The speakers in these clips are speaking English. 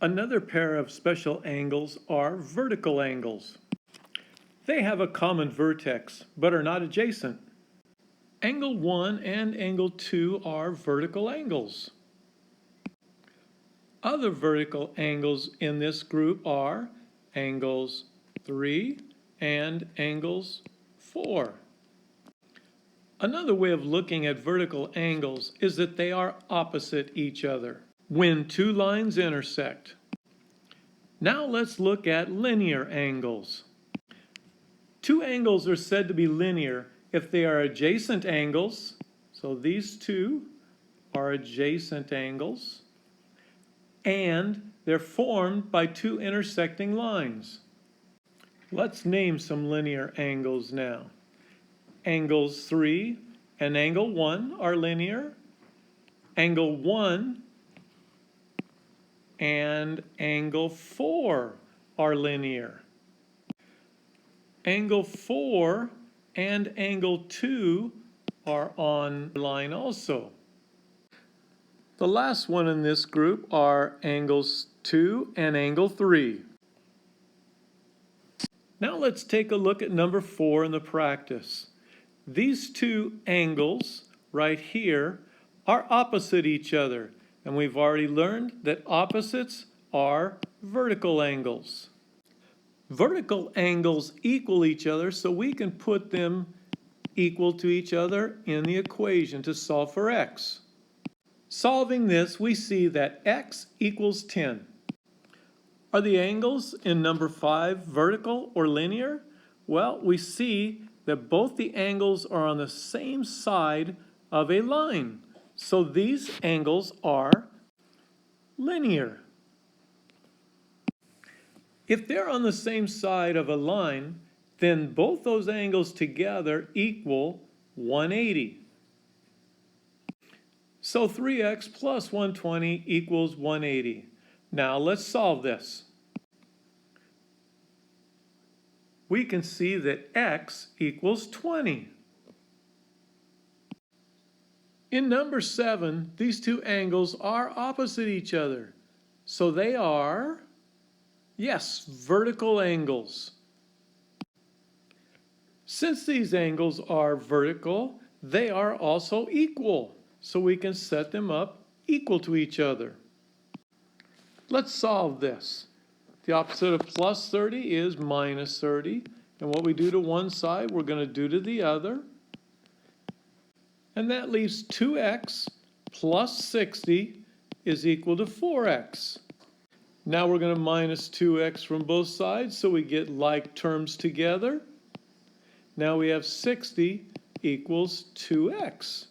Another pair of special angles are vertical angles. They have a common vertex, but are not adjacent. Angle 1 and angle 2 are vertical angles. Other vertical angles in this group are angles 3 and angles 4. Another way of looking at vertical angles is that they are opposite each other when two lines intersect. Now let's look at linear angles. Two angles are said to be linear if they are adjacent angles. So these two are adjacent angles, and they're formed by two intersecting lines. Let's name some linear angles now. Angles 3 and angle 1 are linear. Angle 1 and angle 4 are linear. Angle 4 and angle 2 are on line also. The last one in this group are angles 2 and angle 3. Now let's take a look at number 4 in the practice. These two angles right here are opposite each other, and we've already learned that opposites are vertical angles. Vertical angles equal each other, so we can put them equal to each other in the equation to solve for x. Solving this, we see that x equals 10. Are the angles in number 5 vertical or linear? Well, we see that both the angles are on the same side of a line. So these angles are linear. If they're on the same side of a line, then both those angles together equal 180. So 3x plus 120 equals 180. Now let's solve this. We can see that x equals 20. In number 7, these two angles are opposite each other. So they are, yes, vertical angles. Since these angles are vertical, they are also equal. So we can set them up equal to each other. Let's solve this. The opposite of plus 30 is minus 30. And what we do to one side, we're going to do to the other. And that leaves 2x plus 60 is equal to 4x. Now we're going to minus 2x from both sides, so we get like terms together. Now we have 60 equals 2x.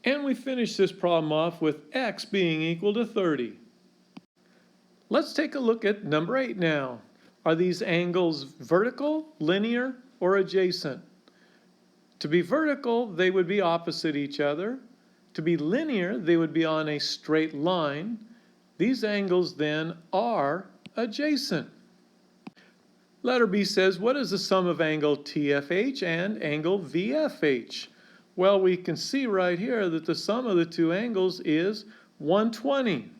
And we finish this problem off with x being equal to 30. Let's take a look at number 8 now. Are these angles vertical, linear, or adjacent? To be vertical, they would be opposite each other. To be linear, they would be on a straight line. These angles then are adjacent. Letter B says, what is the sum of angle TFH and angle VFH? Well, we can see right here that the sum of the two angles is 120.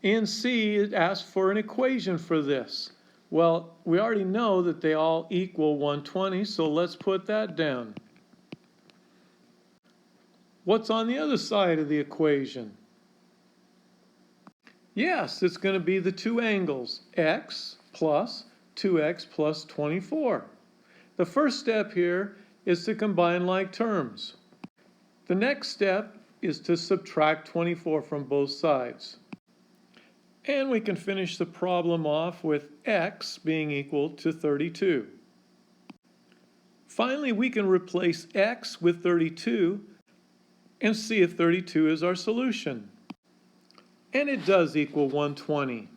In C, it asks for an equation for this. Well, we already know that they all equal 120, so let's put that down. What's on the other side of the equation? Yes, it's going to be the two angles, x plus 2x plus 24. The first step here is to combine like terms. The next step is to subtract 24 from both sides. And we can finish the problem off with x being equal to 32. Finally, we can replace x with 32 and see if 32 is our solution. And it does equal 120.